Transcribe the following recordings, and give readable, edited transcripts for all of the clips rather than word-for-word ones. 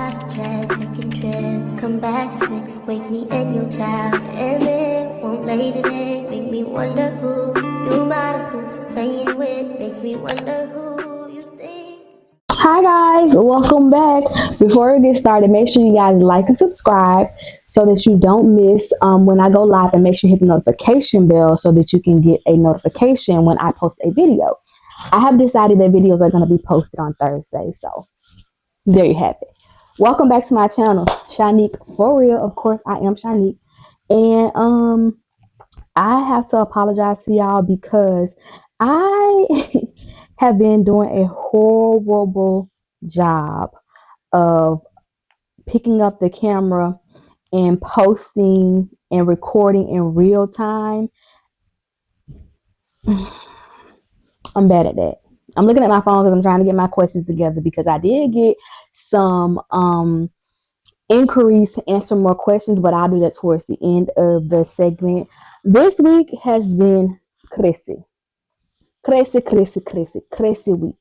private jets, taking trips. Come back at 6, wake me and your child. And then won't lay today, make me wonder who you might have been playing with. Makes me wonder who you think. Hi guys, welcome back. Before we get started, make sure you guys like and subscribe so that you don't miss when I go live, and make sure you hit the notification bell so that you can get a notification when I post a video. I have decided that videos are going to be posted on Thursday, so there you have it. Welcome back to my channel, Shanique for real. Of course, I am Shanique, and I have to apologize to y'all because I have been doing a horrible job of picking up the camera and posting and recording in real time. I'm bad at that. I'm looking at my phone because I'm trying to get my questions together, because I did get some inquiries to answer more questions, but I'll do that towards the end of the segment. This week has been crazy. Crazy week.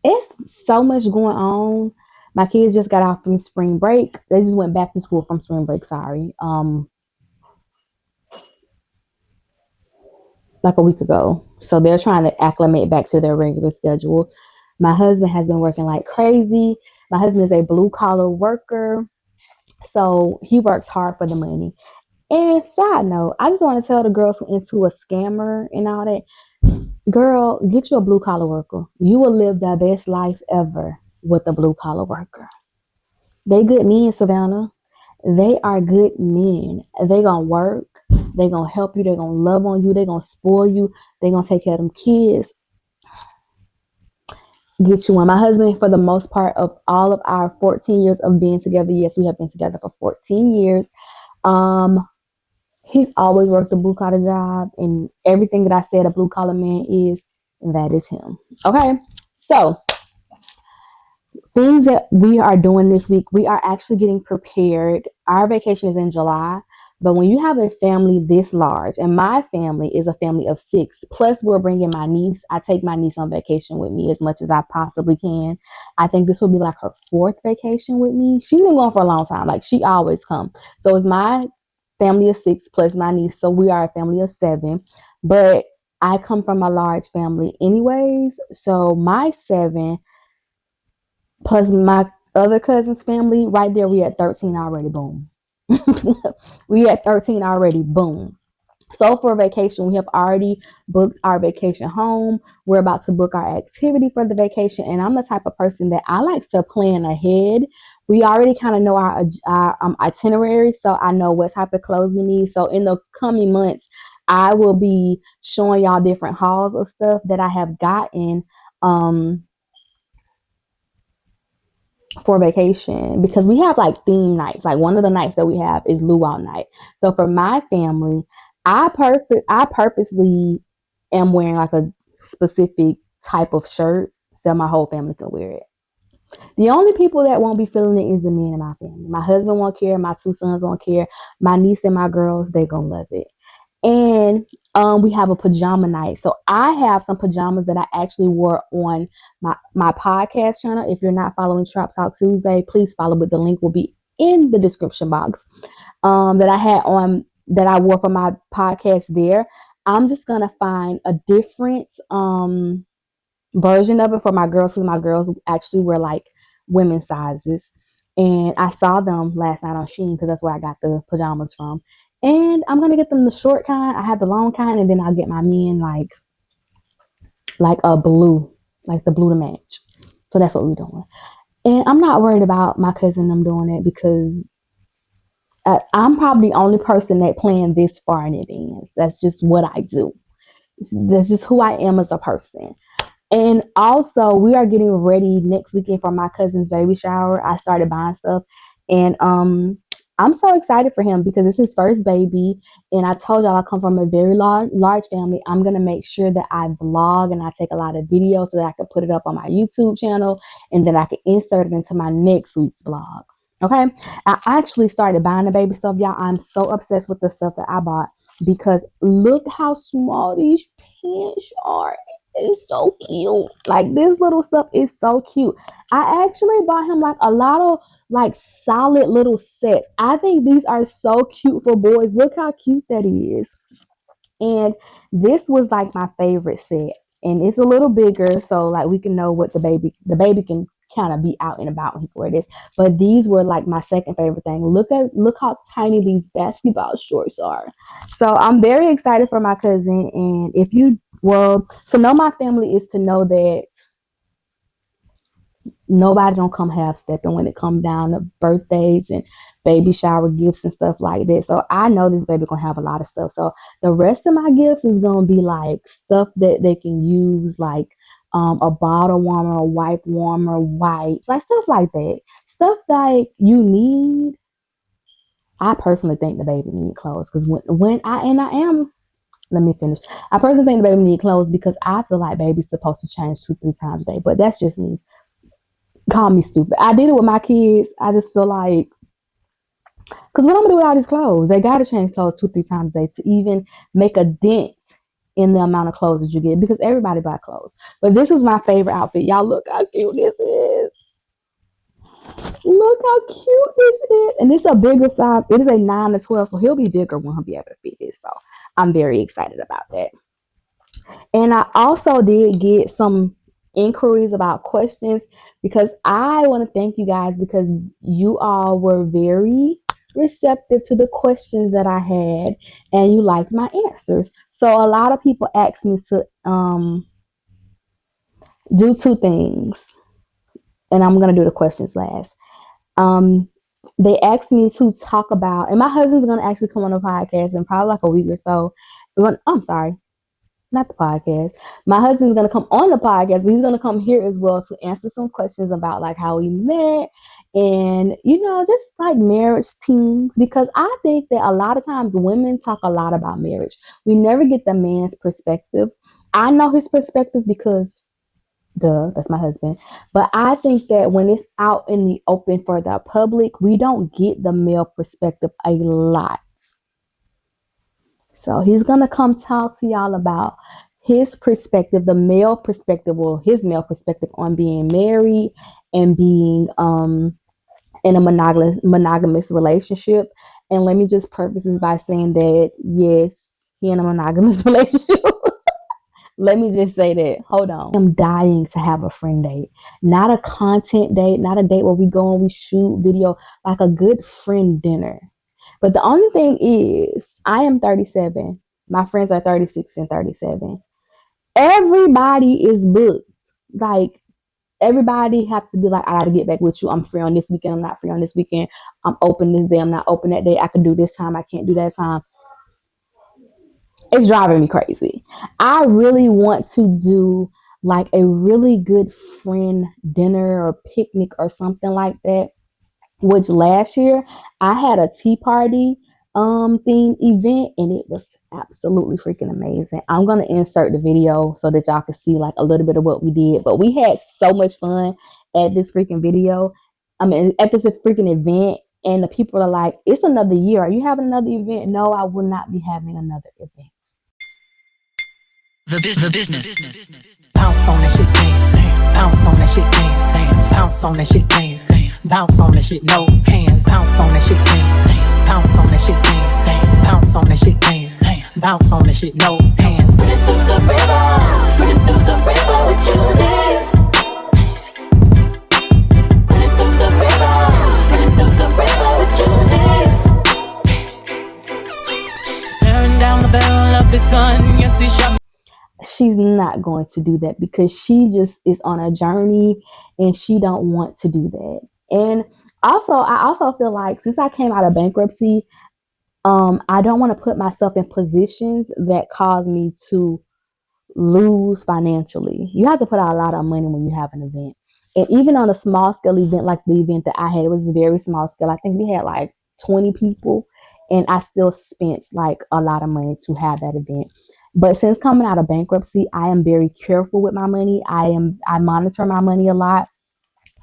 It's so much going on. My kids just got off from spring break. They just went back to school from spring break, like a week ago. So they're trying to acclimate back to their regular schedule. My husband has been working like crazy. My husband is a blue collar worker, so he works hard for the money. And side note, I just want to tell the girls who into a scammer and all that, girl, get you a blue collar worker. You will live the best life ever with a blue collar worker. They good men, Savannah. They are good men. They gonna work. They gonna help you. They gonna love on you. They gonna spoil you. They gonna take care of them kids. Get you one. My husband, for the most part of all of our 14 years of being together, yes, we have been together for 14 years. He's always worked a blue collar job, and everything that I said a blue collar man is, that is him. Okay, so things that we are doing this week, we are actually getting prepared. Our vacation is in July, but when you have a family this large, and my family is a family of 6, plus we're bringing my niece. I take my niece on vacation with me as much as I possibly can. I think this will be like her 4th vacation with me. She's been going for a long time. Like, she always comes. So it's my family of 6 plus my niece. So we are a family of 7. But I come from a large family anyways. So my 7 plus my other cousin's family, right there, we at 13 already. Boom. We at 13 already. Boom. So for vacation, we have already booked our vacation home. We're about to book our activity for the vacation. And I'm the type of person that I like to plan ahead. We already kind of know our itinerary, so I know what type of clothes we need. So in the coming months, I will be showing y'all different hauls of stuff that I have gotten for vacation, because we have like theme nights. Like, one of the nights that we have is luau night. So for my family, I purposely am wearing like a specific type of shirt so my whole family can wear it. The only people that won't be feeling it is the men in my family. My husband won't care. My 2 sons won't care. My niece and my girls, they gonna love it. And we have a pajama night. So I have some pajamas that I actually wore on my podcast channel. If you're not following Trap Talk Tuesday, please follow it. The link will be in the description box. That I wore for my podcast there. I'm just gonna find a different version of it for my girls, because my girls actually wear like women's sizes. And I saw them last night on Shein, because that's where I got the pajamas from. And I'm gonna get them the short kind. I have the long kind, and then I'll get my men like a blue, like the blue to match. So that's what we're doing. And I'm not worried about my cousin them doing it, because I'm probably the only person that planned this far in advance. That's just what I do. That's just who I am as a person. And also, we are getting ready next weekend for my cousin's baby shower. I started buying stuff, and I'm so excited for him because it's his first baby. And I told y'all I come from a very large family. I'm going to make sure that I vlog and I take a lot of videos so that I can put it up on my YouTube channel, and then I can insert it into my next week's vlog. Okay. I actually started buying the baby stuff, y'all. I'm so obsessed with the stuff that I bought, because look how small these pants are. It's so cute. Like this little stuff is so cute. I actually bought him like a lot of like solid little sets. I think these are so cute for boys. Look how cute that is. And this was like my favorite set. And it's a little bigger, so like we can know what the baby can kind of be out and about when he can wear this. But these were like my second favorite thing. Look how tiny these basketball shorts are. So I'm very excited for my cousin. And if you well, to know my family is to know that nobody don't come half stepping when it come down to birthdays and baby shower gifts and stuff like that. So I know this baby gonna have a lot of stuff. So the rest of my gifts is gonna be like stuff that they can use, like a bottle warmer, a wipe warmer, wipes, like stuff like that. Stuff like you need. I personally think the baby need clothes because when I am. Let me finish. I personally think the baby need clothes because I feel like baby's supposed to change 2-3 times a day, but that's just me. Call me stupid. I did it with my kids. I just feel like, because what I'm gonna do with all these clothes? They gotta change clothes 2-3 times a day to even make a dent in the amount of clothes that you get because everybody buy clothes. But this is my favorite outfit. Y'all look how cute this is. Look how cute this is. And this is a bigger size. It is a 9 to 12, so he'll be bigger when he'll be able to fit this. So I'm very excited about that. And I also did get some inquiries about questions because I want to thank you guys because you all were very receptive to the questions that I had and you liked my answers. So a lot of people asked me to do two things, and I'm going to do the questions last. Um, they asked me to talk about, and my husband's going to actually come on the podcast in probably like a week or so. I'm sorry, not the podcast. My husband's gonna come on the podcast, but he's gonna come here as well to answer some questions about like how we met and just like marriage teams because I think that a lot of times women talk a lot about marriage. We never get the man's perspective. I know his perspective because duh, that's my husband. But I think that when it's out in the open for the public, we don't get the male perspective a lot. So he's gonna come talk to y'all about his perspective, the male perspective, or his male perspective on being married and being in a monogamous relationship. And let me just preface this by saying that yes, he in a monogamous relationship. Let me just say that. Hold on. I'm dying to have a friend date. Not a content date, not a date where we go and we shoot video, like a good friend dinner. But the only thing is, I am 37. My friends are 36 and 37. Everybody is booked. Like, everybody have to be like, I got to get back with you. I'm free on this weekend. I'm not free on this weekend. I'm open this day. I'm not open that day. I can do this time. I can't do that time. It's driving me crazy. I really want to do like a really good friend dinner or picnic or something like that. Which last year I had a tea party theme event and it was absolutely freaking amazing. I'm gonna insert the video so that y'all can see like a little bit of what we did. But we had so much fun at this freaking video. I mean at this freaking event. And the people are like, it's another year. Are you having another event? No, I will not be having another event. The business. Bounce on that shit, bang. Bounce on that shit, bang. Bounce on that shit, bang. Bounce on that shit, no hands. Bounce on that shit, bang. Bounce on that shit, bang. Bounce on that shit, bang. Bounce on that shit, no hands. Run through the river, run through the river with Judas. Run through the river, run through the river with Judas. Staring down the barrel of this gun, yes, he shot me. She's not going to do that because she just is on a journey and she don't want to do that. And also, I also feel like since I came out of bankruptcy, I don't want to put myself in positions that cause me to lose financially. You have to put out a lot of money when you have an event. And even on a small scale event like the event that I had, it was a very small scale. I think we had like 20 people and I still spent like a lot of money to have that event. But since coming out of bankruptcy, I am very careful with my money. I monitor my money a lot.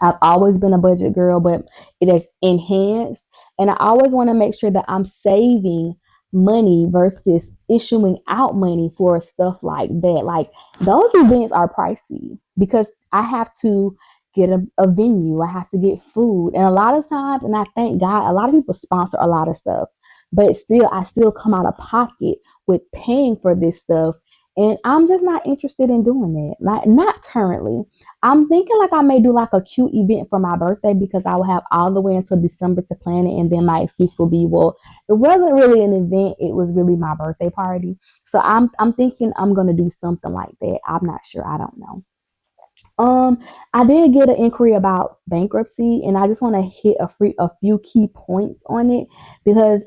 I've always been a budget girl, but it has enhanced. And I always want to make sure that I'm saving money versus issuing out money for stuff like that. Like those events are pricey because I have to get a venue, I have to get food, and a lot of times, and I thank God, a lot of people sponsor a lot of stuff, but still, I still come out of pocket with paying for this stuff. And I'm just not interested in doing that. Like, not currently. I'm thinking like I may do like a cute event for my birthday because I will have all the way until December to plan it. And then my excuse will be, well, it wasn't really an event. It was really my birthday party. So I'm thinking I'm going to do something like that. I'm not sure. I don't know. I did get an inquiry about bankruptcy, and I just want to hit a few key points on it because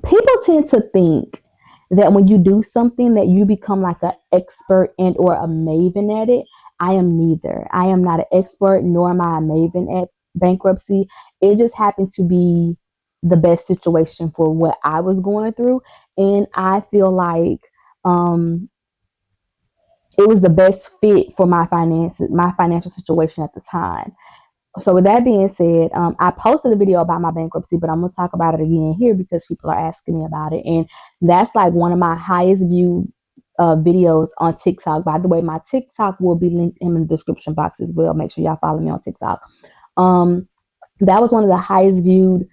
people tend to think that when you do something that you become like an expert and or a maven at it. I am neither. I am not an expert nor am I a maven at bankruptcy. It just happened to be the best situation for what I was going through, and I feel like um it was the best fit for my finances, my financial situation at the time. So with that being said, I posted a video about my bankruptcy, but I'm gonna talk about it again here because people are asking me about it, and that's like one of my highest viewed videos on TikTok. By the way, my TikTok will be linked in the description box as well. Make sure y'all follow me on TikTok. That was one of the highest viewed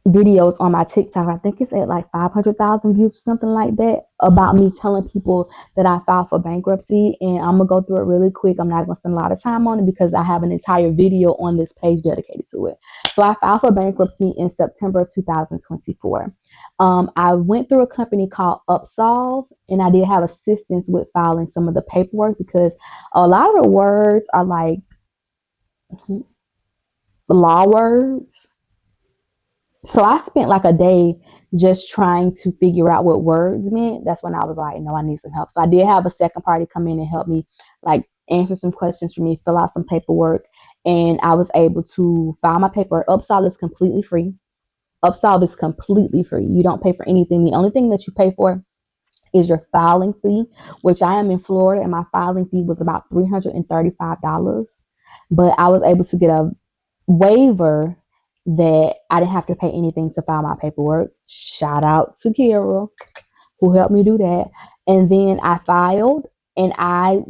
videos on my TikTok. I think it's at like 500,000 views or something like that, about me telling people that I filed for bankruptcy. And I'm gonna go through it really quick. I'm not gonna spend a lot of time on it because I have an entire video on this page dedicated to it. So I filed for bankruptcy in September 2024. I went through a company called Upsolve, and I did have assistance with filing some of the paperwork because a lot of the words are like law words. So I spent like a day just trying to figure out what words meant. That's when I was like, no, I need some help. So I did have a second party come in and help me, like answer some questions for me, fill out some paperwork, and I was able to file my paperwork. Upsolve is completely free. Upsolve is completely free. You don't pay for anything. The only thing that you pay for is your filing fee, which I am in Florida, and my filing fee was about $335. But I was able to get a waiver that I didn't have to pay anything to file my paperwork. Shout out to Kira who helped me do that. And then I filed, and I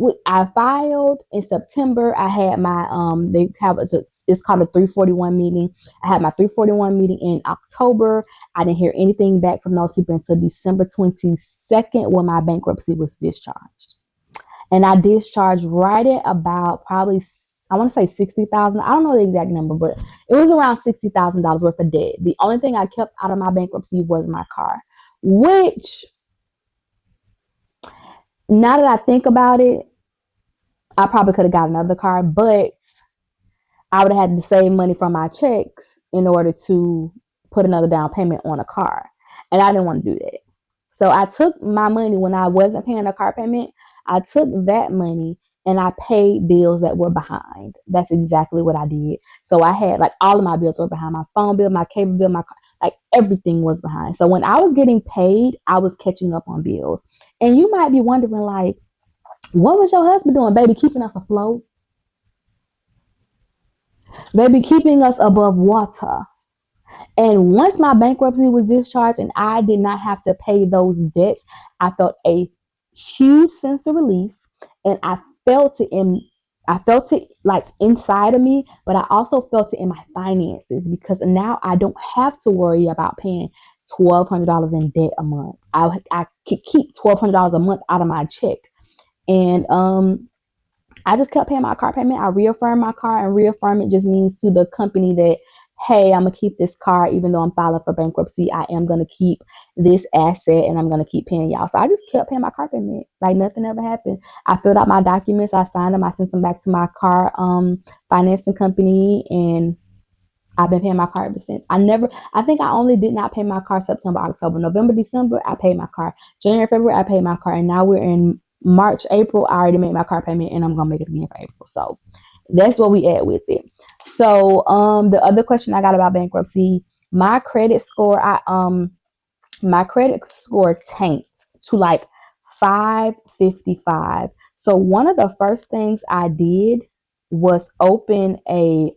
filed in September. I had my they have it's called a 341 meeting. I had my 341 meeting in October. I didn't hear anything back from those people until December 22nd when my bankruptcy was discharged. And I discharged right at about probably, I want to say 60,000. I don't know the exact number, but it was around $60,000 worth of debt. The only thing I kept out of my bankruptcy was my car, which, now that I think about it, I probably could have got another car, but I would have had to save money from my checks in order to put another down payment on a car. And I didn't want to do that. So I took my money when I wasn't paying a car payment. I took that money and I paid bills that were behind. That's exactly what I did. So I had like all of my bills were behind. My phone bill, my cable bill, my car, like everything was behind. So when I was getting paid, I was catching up on bills. And you might be wondering, like, what was your husband doing, baby? Keeping us afloat? Baby, keeping us above water. And once my bankruptcy was discharged and I did not have to pay those debts, I felt a huge sense of relief, and I felt it like inside of me, but I also felt it in my finances because now I don't have to worry about paying $1,200 in debt a month. I could keep $1,200 a month out of my check. And I just kept paying my car payment. I reaffirmed my car, and reaffirm it just means to the company that, hey, I'm going to keep this car. Even though I'm filing for bankruptcy, I am going to keep this asset and I'm going to keep paying y'all. So I just kept paying my car payment like nothing ever happened. I filled out my documents. I signed them. I sent them back to my car financing company, and I've been paying my car ever since. I think I only did not pay my car September, October, November, December. I paid my car. January, February, I paid my car. And now we're in March, April. I already made my car payment, and I'm going to make it again for April. So that's what we at with it. So the other question I got about bankruptcy, my credit score, my credit score tanked to like 555. So one of the first things I did was open a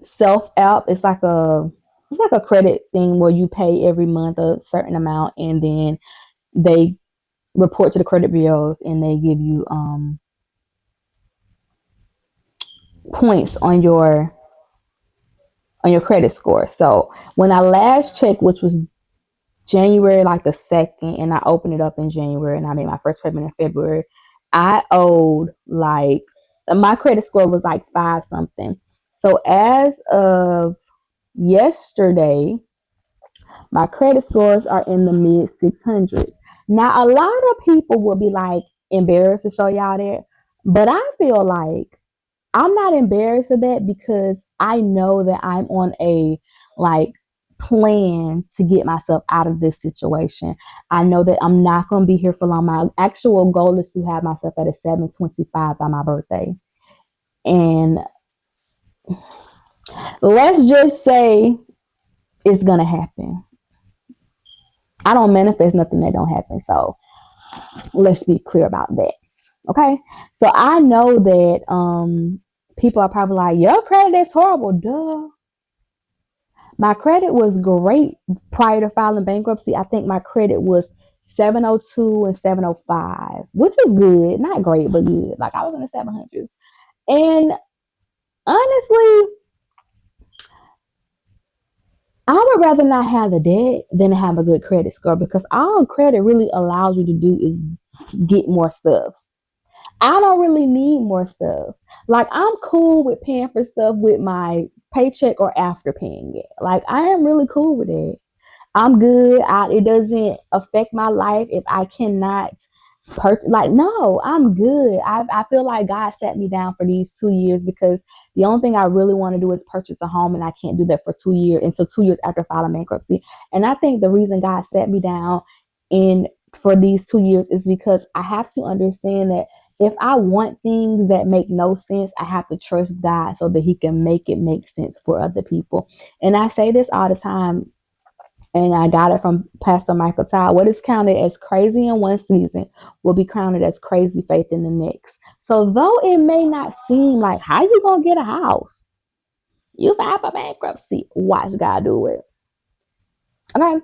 self-app. It's like a credit thing where you pay every month a certain amount, and then they report to the credit bureaus, and they give you points on your credit score. So when I last checked, which was January like the 2nd, and I opened it up in January, and I made my first payment in February, I owed like, my credit score was like 5 something. So as of yesterday, my credit scores are in the mid 600s. Now, a lot of people will be like embarrassed to show y'all that, but I feel like I'm not embarrassed of that because I know that I'm on a like plan to get myself out of this situation. I know that I'm not going to be here for long. My actual goal is to have myself at a 725 by my birthday. And let's just say it's going to happen. I don't manifest nothing that don't happen. So let's be clear about that. Okay. So I know that people are probably like, your credit is horrible. Duh. My credit was great prior to filing bankruptcy. I think my credit was 702 and 705, which is good. Not great, but good. Like I was in the 700s. And honestly, I would rather not have the debt than to have a good credit score, because all credit really allows you to do is get more stuff. I don't really need more stuff. Like I'm cool with paying for stuff with my paycheck or after paying it. Like I am really cool with it. I'm good. It doesn't affect my life if I cannot purchase. Like, no, I'm good. I feel like God sat me down for these 2 years because the only thing I really want to do is purchase a home, and I can't do that for 2 years until 2 years after filing bankruptcy. And I think the reason God sat me down in for these 2 years is because I have to understand that if I want things that make no sense, I have to trust God so that He can make it make sense for other people. And I say this all the time, and I got it from Pastor Michael Todd. What is counted as crazy in one season will be counted as crazy faith in the next. So though it may not seem like, how you gonna get a house? You file for bankruptcy. Watch God do it. Okay.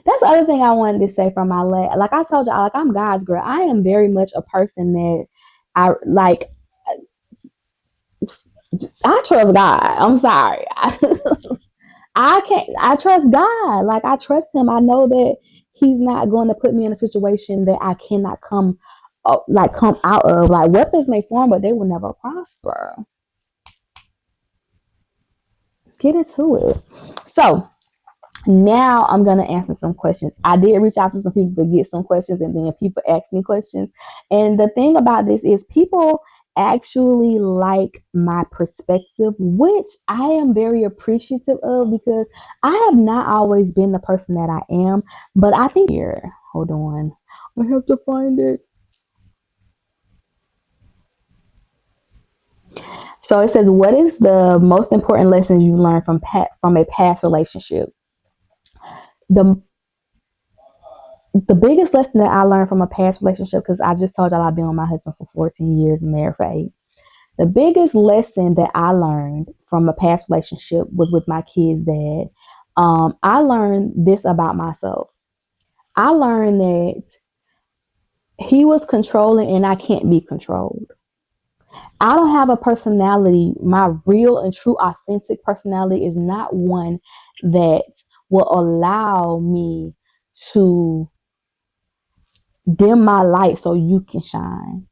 That's the other thing I wanted to say from my like I told y'all, like I'm God's girl. I am very much a person that I like. I trust God. I'm sorry. I can't. I trust God. Like I trust Him. I know that He's not going to put me in a situation that I cannot come out of. Like weapons may form, but they will never prosper. Get into it. So now I'm going to answer some questions. I did reach out to some people to get some questions, and then people ask me questions. And the thing about this is people actually like my perspective, which I am very appreciative of, because I have not always been the person that I am. But I think here, hold on, I have to find it. So it says, what is the most important lessons you learned from a past relationship? The the biggest lesson that I learned from a past relationship, because I just told y'all I've been with my husband for 14 years, married for 8. The biggest lesson that I learned from a past relationship was with my kid's dad. I learned this about myself. I learned that he was controlling and I can't be controlled. I don't have a personality. My real and true authentic personality is not one that will allow me to dim my light so you can shine.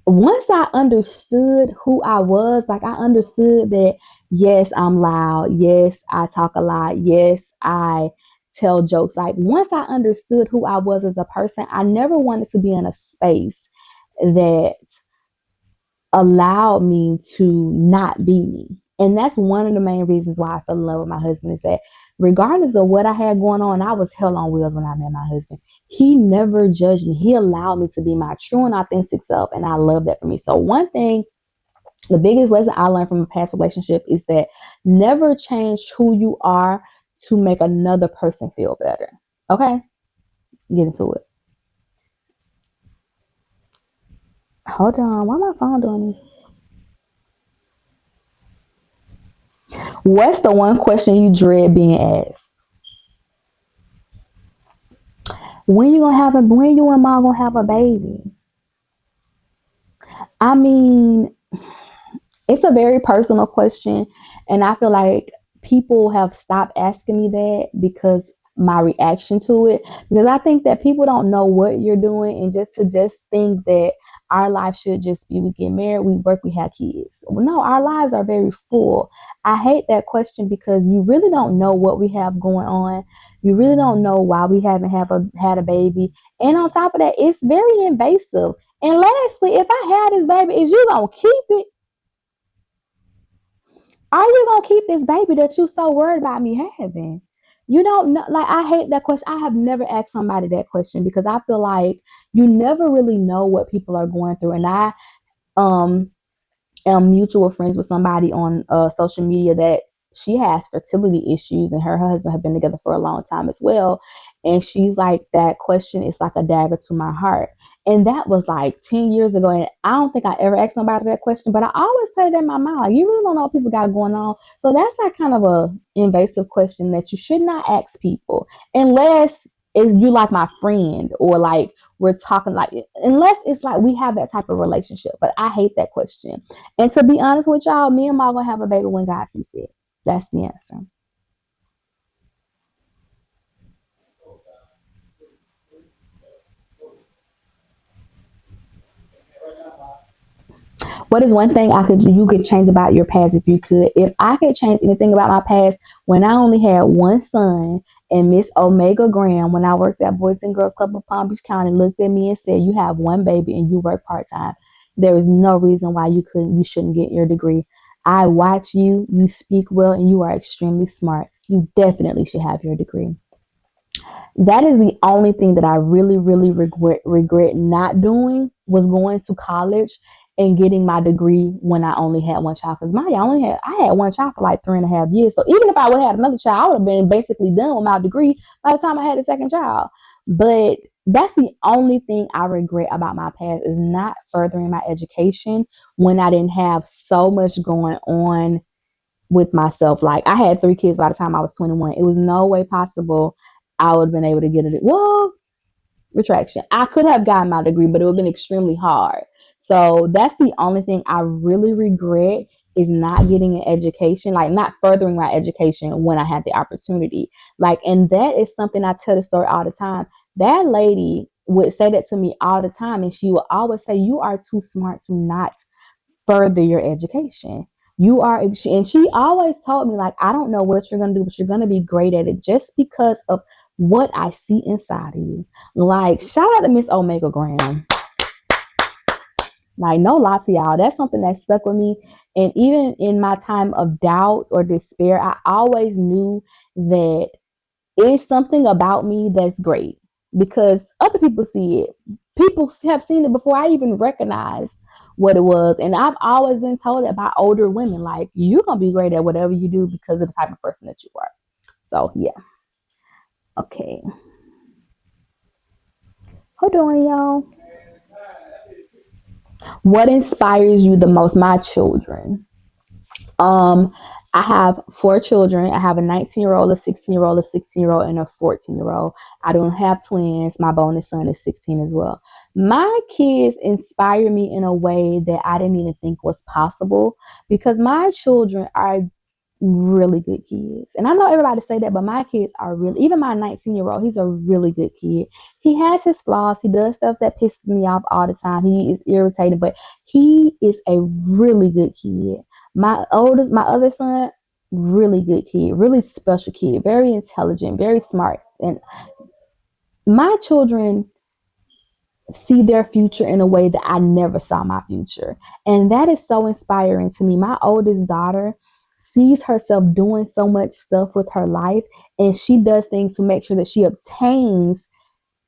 Once I understood who I was, like I understood that, yes, I'm loud. Yes, I talk a lot. Yes, I tell jokes. Like once I understood who I was as a person, I never wanted to be in a space that allowed me to not be me. And that's one of the main reasons why I fell in love with my husband, is that regardless of what I had going on, I was hell on wheels when I met my husband. He never judged me. He allowed me to be my true and authentic self. And I love that for me. So one thing, the biggest lesson I learned from a past relationship is that never change who you are to make another person feel better. Okay? Get into it. Hold on. Why my phone doing this? What's the one question you dread being asked? When you and mom gonna have a baby? I mean, it's a very personal question, and I feel like people have stopped asking me that because my reaction to it, because I think that people don't know what you're doing, and just think that our life should just be we get married, we work, we have kids. Well, no, our lives are very full. I hate that question because you really don't know what we have going on. You really don't know why we haven't had a baby, and on top of that, it's very invasive. And lastly, if I had this baby, is you gonna keep it? Are you gonna keep this baby that you so worried about me having? You don't know. Like, I hate that question. I have never asked somebody that question because I feel like you never really know what people are going through. And I um am mutual friends with somebody on social media that she has fertility issues, and her husband have been together for a long time as well. And she's like, that question is like a dagger to my heart. And that was like 10 years ago. And I don't think I ever asked somebody that question, but I always put it in my mind. Like, you really don't know what people got going on. So that's like kind of a invasive question that you should not ask people unless is you like my friend, or like we're talking, like, unless it's like we have that type of relationship. But I hate that question. And to be honest with y'all, me and Ma gonna have a baby when God sees fit. That's the answer. What is one thing you could change about your past if you could? If I could change anything about my past, when I only had one son, and Miss Omega Graham, when I worked at Boys and Girls Club of Palm Beach County, looked at me and said, "You have one baby and you work part time. There is no reason why you shouldn't get your degree. I watch you. You speak well, and you are extremely smart. You definitely should have your degree." That is the only thing that I really, really regret not doing, was going to college and getting my degree when I only had one child. Because I had one child for like 3.5 years. So even if I would have had another child, I would have been basically done with my degree by the time I had a second child. But that's the only thing I regret about my past, is not furthering my education when I didn't have so much going on with myself. Like, I had 3 kids by the time I was 21. It was no way possible I would have been able to get it. Well, retraction. I could have gotten my degree, but it would have been extremely hard. So that's the only thing I really regret, is not getting an education, like not furthering my education when I had the opportunity. Like, and that is something I tell the story all the time. That lady would say that to me all the time, and she would always say, "You are too smart to not further your education. You are," and she always told me, like, "I don't know what you're gonna do, but you're gonna be great at it just because of what I see inside of you." Like, shout out to Miss Omega Graham. Like, no lie to y'all, that's something that stuck with me. And even in my time of doubt or despair, I always knew that it's something about me that's great, because other people see it. People have seen it before I even recognized what it was. And I've always been told that by older women, like, you're going to be great at whatever you do because of the type of person that you are. So, yeah. Okay. Hold on, y'all. What inspires you the most? My children. Um, I have 4 children. I have a 19-year-old, a 16-year-old, a 16-year-old, and a 14-year-old. I don't have twins. My bonus son is 16 as well. My kids inspire me in a way that I didn't even think was possible, because my children are really good kids. And I know everybody say that, but my kids are really, even my 19-year-old, he's a really good kid. He has his flaws. He does stuff that pisses me off all the time. He is irritated, but he is a really good kid. My other son, really good kid, really special kid, very intelligent, very smart. And my children see their future in a way that I never saw my future. And that is so inspiring to me. My oldest daughter sees herself doing so much stuff with her life, and she does things to make sure that she obtains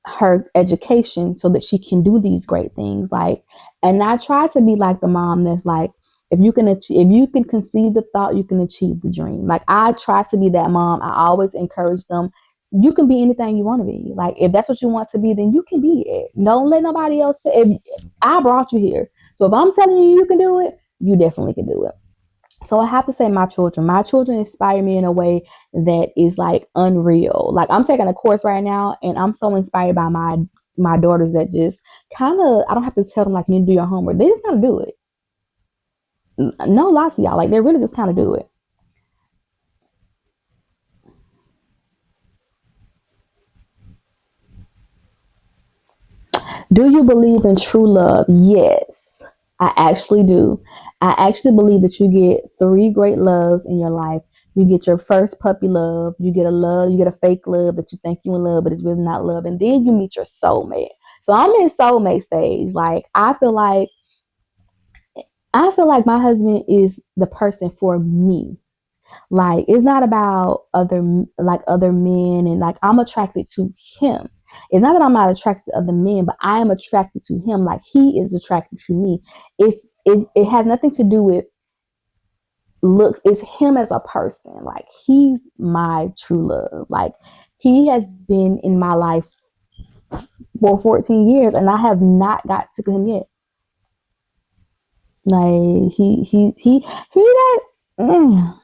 her education so that she can do these great things. Like, and I try to be like the mom that's like, if you can conceive the thought, you can achieve the dream. Like, I try to be that mom. I always encourage them. You can be anything you want to be. Like, if that's what you want to be, then you can be it. Don't let nobody else say, if I brought you here. So if I'm telling you you can do it, you definitely can do it. So I have to say my children. My children inspire me in a way that is like unreal. Like I'm taking a course right now and I'm so inspired by my daughters that just kind of, I don't have to tell them like you need to do your homework. They just kind of do it. No lie to y'all. Like they really just kind of do it. Do you believe in true love? Yes, I actually do. I actually believe that you get three great loves in your life. You get your first puppy love, you get a love, you get a fake love that you think you in love, but it's really not love. And then you meet your soulmate. So I'm in soulmate stage. Like I feel like my husband is the person for me. Like it's not about other men, and like I'm attracted to him. It's not that I'm not attracted to other men, but I am attracted to him. Like he is attracted to me. It has nothing to do with looks. It's him as a person. Like he's my true love. Like he has been in my life for 14 years, and I have not got to him yet. Like he that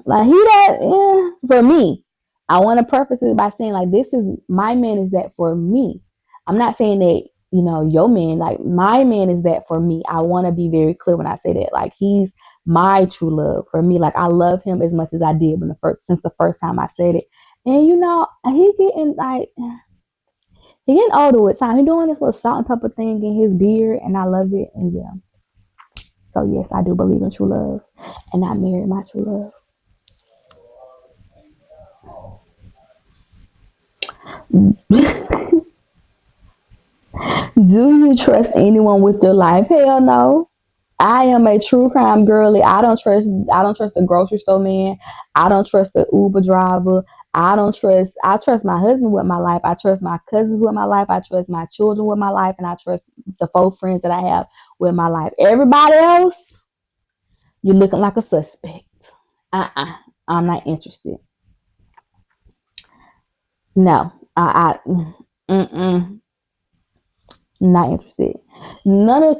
like he that for me. I want to preface it by saying like this is my man is that for me. I'm not saying that your man, like my man is that for me. I want to be very clear when I say that. Like he's my true love for me. Like I love him as much as I did when since the first time I said it. And he getting older with time. He doing this little salt and pepper thing in his beard, and I love it. And yeah. So yes, I do believe in true love, and I married my true love. Do you trust anyone with your life? Hell no. I am a true crime girly. I don't trust the grocery store man. I don't trust the Uber driver. I trust my husband with my life. I trust my cousins with my life. I trust my children with my life, and I trust the 4 friends that I have with my life. Everybody else, you're looking like a suspect. Uh-uh. I'm not interested. No. Mm-mm. Not interested. Another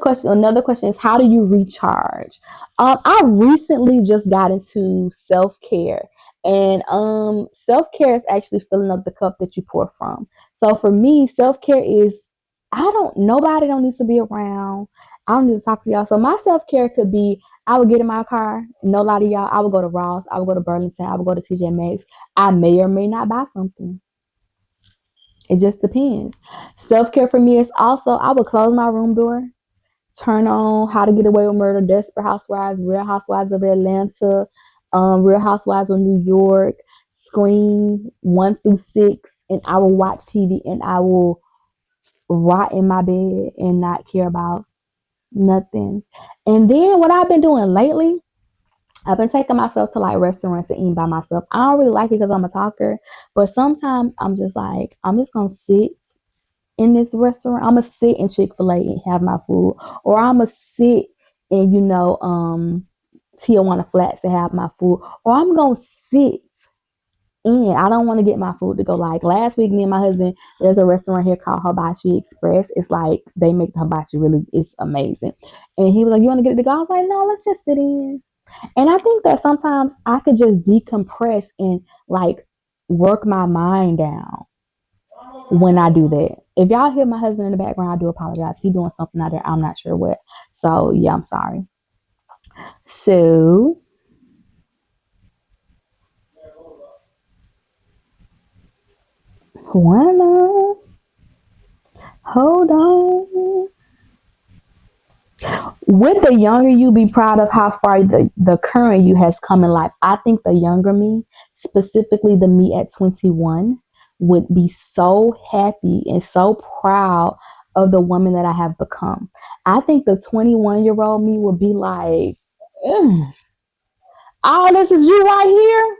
question is, how do you recharge? I recently just got into self-care, and self-care is actually filling up the cup that you pour from. So for me, self-care is, nobody don't need to be around. I don't need to talk to y'all. So my self-care could be, I would get in my car, no lie to y'all, I would go to Ross, I would go to Burlington, I would go to TJ Maxx. I may or may not buy something. It just depends. Self care for me is also, I would close my room door, turn on How to Get Away with Murder, Desperate Housewives, Real Housewives of Atlanta, Real Housewives of New York, Scream 1 through 6, and I will watch TV and I will rot in my bed and not care about nothing. And then what I've been doing lately, I've been taking myself to like restaurants and eating by myself. I don't really like it because I'm a talker, but sometimes I'm just like, I'm just gonna sit in this restaurant. I'm gonna sit in Chick-fil-A and have my food, or I'm gonna sit in Tijuana Flats and have my food, or I'm gonna sit in. I don't want to get my food to go. Like last week, me and my husband, there's a restaurant here called Hibachi Express. It's like they make the hibachi really, it's amazing. And he was like, "You want to get it to go?" I was like, "No, let's just sit in." And I think that sometimes I could just decompress and like work my mind down when I do that. If y'all hear my husband in the background, I do apologize. He's doing something out there. I'm not sure what. So yeah, I'm sorry. So wanna hold on. Would the younger you be proud of how far the current you has come in life? I think the younger me, specifically the me at 21, would be so happy and so proud of the woman that I have become. I think the 21-year-old me would be like, "Ugh, all this is you right here?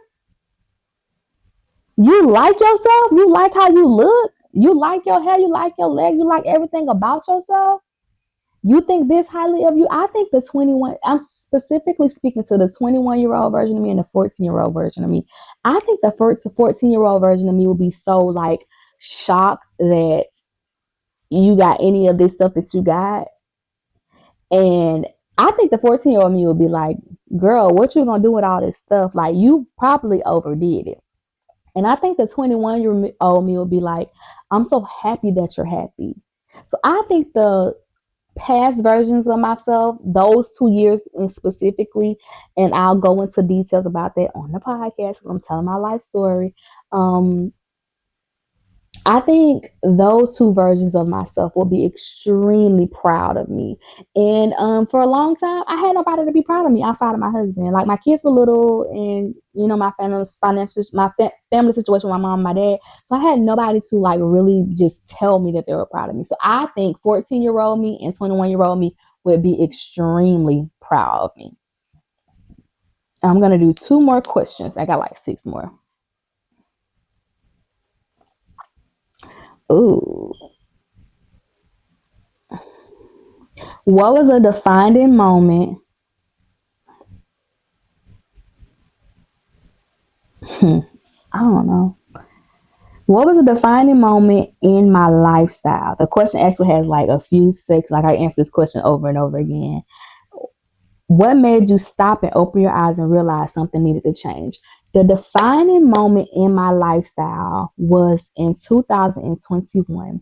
You like yourself? You like how you look? You like your hair? You like your leg? You like everything about yourself? You think this highly of you?" I think the 21, I'm specifically speaking to the 21-year-old version of me and the 14-year-old version of me. I think the first 14-year-old version of me will be so like shocked that you got any of this stuff that you got. And I think the 14-year-old me would be like, girl, what you gonna do with all this stuff? Like, you probably overdid it. And I think the 21-year-old me would be like, I'm so happy that you're happy. So I think the past versions of myself, those 2 years in specifically, and I'll go into details about that on the podcast because I'm telling my life story. Um, I think those two versions of myself will be extremely proud of me. And for a long time, I had nobody to be proud of me outside of my husband. Like my kids were little, and my family's financial, family situation, with my mom, and my dad. So I had nobody to like really just tell me that they were proud of me. So I think 14-year-old me and 21-year-old me would be extremely proud of me. I'm gonna do two more questions. I got like six more. Ooh. What was a defining moment? I don't know. What was a defining moment in my lifestyle? The question actually has like a few sections. Like I answer this question over and over again. What made you stop and open your eyes and realize something needed to change? The defining moment in my lifestyle was in 2021.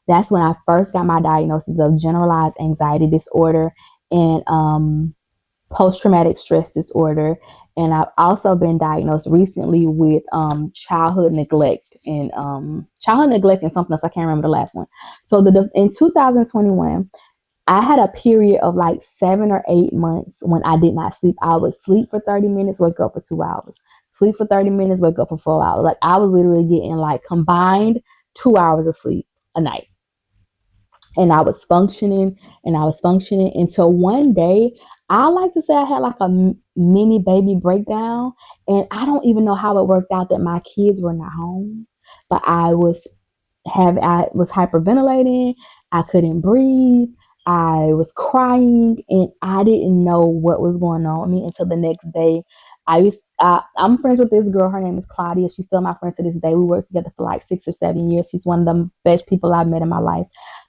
That's when I first got my diagnosis of generalized anxiety disorder and post-traumatic stress disorder, and I've also been diagnosed recently with childhood neglect and something else. I can't remember the last one. So in 2021, I had a period of like 7 or 8 months when I did not sleep. I would sleep for 30 minutes, wake up for 2 hours, sleep for 30 minutes, wake up for 4 hours. Like I was literally getting like combined 2 hours of sleep a night. And I was functioning until one day, I like to say I had like a mini baby breakdown. And I don't even know how it worked out that my kids were not home, but I was hyperventilating. I couldn't breathe. I was crying and I didn't know what was going on with me until the next day. I'm friends with this girl. Her name is Claudia. She's still my friend to this day. We worked together for like 6 or 7 years. She's one of the best people I've met in my life.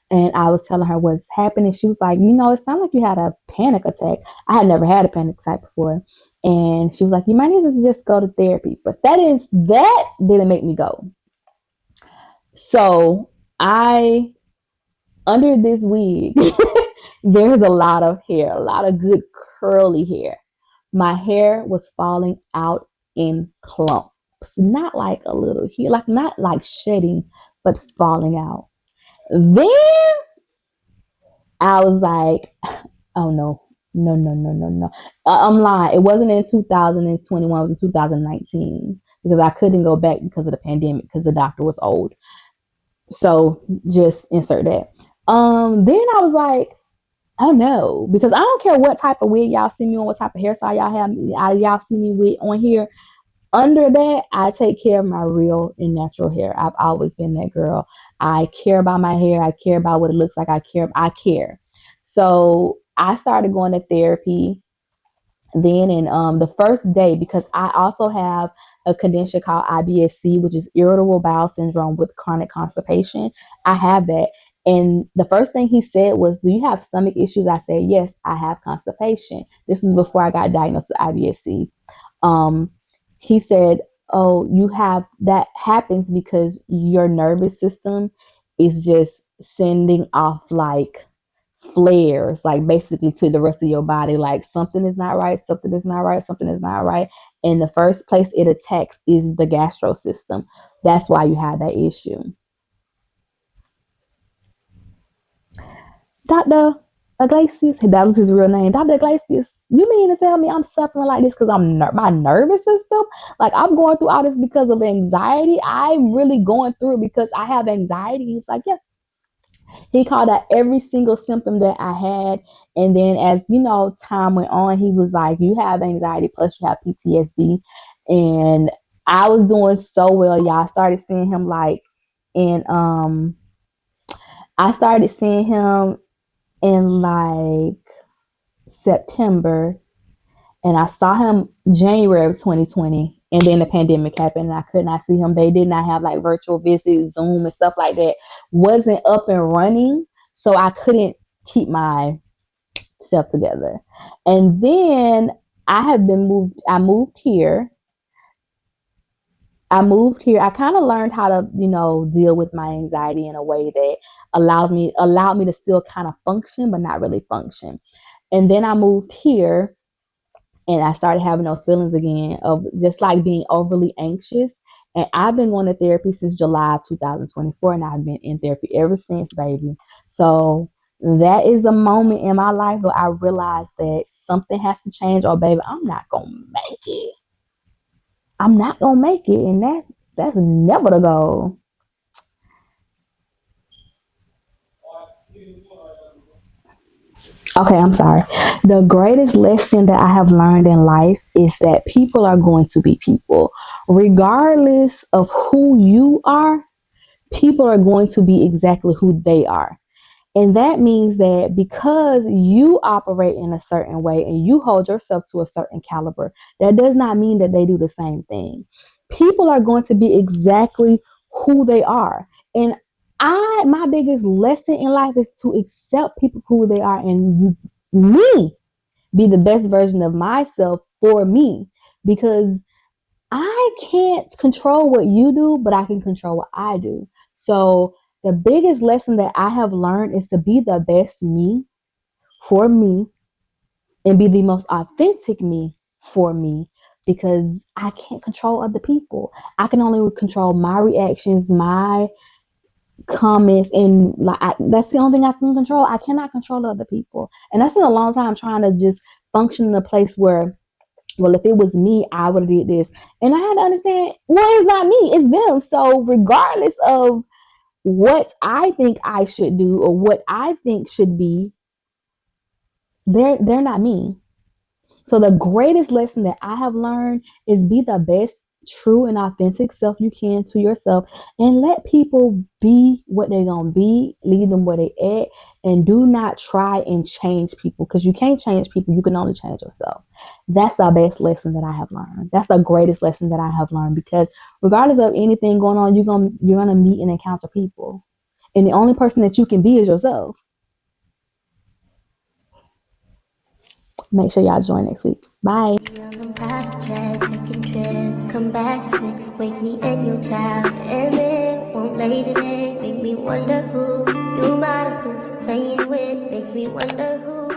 And I was telling her what's happening. She was like, it sounded like you had a panic attack. I had never had a panic attack before. And she was like, you might need to just go to therapy. But that didn't make me go. So under this wig, there's a lot of hair, a lot of good curly hair. My hair was falling out in clumps, not like a little here, like not like shedding, but falling out. Then I was like, oh no, no, no, no, no, no. I'm lying. It wasn't in 2021, it was in 2019 because I couldn't go back because of the pandemic because the doctor was old. So just insert that. Then I was like, oh no, because I don't care what type of wig y'all see me on, what type of hairstyle y'all see me with on here. Under that, I take care of my real and natural hair. I've always been that girl. I care about my hair. I care about what it looks like. I care. So I started going to therapy then, and the first day, because I also have a condition called IBS-C, which is irritable bowel syndrome with chronic constipation. I have that. And the first thing he said was, do you have stomach issues? I said, yes, I have constipation. This was before I got diagnosed with IBS-C. He said, oh, that happens because your nervous system is just sending off like flares, like basically to the rest of your body, like something is not right, something is not right, something is not right. And the first place it attacks is the gastro system. That's why you have that issue. Dr. Iglesias, that was his real name. Dr. Iglesias, you mean to tell me I'm suffering like this because my nervous system? Like I'm going through all this because of anxiety? I'm really going through it because I have anxiety? He was like, yeah. He called out every single symptom that I had. And then as time went on, he was like, you have anxiety plus you have PTSD. And I was doing so well, y'all. I started seeing him like in like September, and I saw him January of 2020, and then the pandemic happened and I could not see him. They did not have like virtual visits, Zoom and stuff like that. Wasn't up and running, so I couldn't keep my self together. And then I moved here. I kind of learned how to, deal with my anxiety in a way that allowed me to still kind of function, but not really function. And then I moved here and I started having those feelings again of just like being overly anxious. And I've been going to therapy since July of 2024, and I've been in therapy ever since, baby. So that is a moment in my life where I realized that something has to change, or baby, I'm not gonna make it. I'm not gonna make it, and that's never the goal. Okay, I'm sorry. The greatest lesson that I have learned in life is that people are going to be people. Regardless of who you are, people are going to be exactly who they are. And that means that because you operate in a certain way and you hold yourself to a certain caliber, that does not mean that they do the same thing. People are going to be exactly who they are. And my biggest lesson in life is to accept people for who they are and me be the best version of myself for me, because I can't control what you do, but I can control what I do. So the biggest lesson that I have learned is to be the best me for me and be the most authentic me for me, because I can't control other people. I can only control my reactions, my comments, and that's the only thing I can control. I cannot control other people. And that's been a long time trying to just function in a place where, well, if it was me, I would have did this. And I had to understand, well, it's not me, it's them. So regardless of what I think I should do or what I think should be, they're not me. So the greatest lesson that I have learned is be the best, true, and authentic self you can to yourself, and let people be what they're gonna be. Leave them where they at, and do not try and change people, because you can't change people. You can only change yourself. That's the best lesson that I have learned. That's the greatest lesson that I have learned, because regardless of anything going on, you're gonna meet and encounter people, and the only person that you can be is yourself. Make sure y'all join next week. Bye. Young and private jets, taking trips. Come back at 6, wake me and your child. And then won't lay today, make me wonder who you might have been playing with. Makes me wonder who.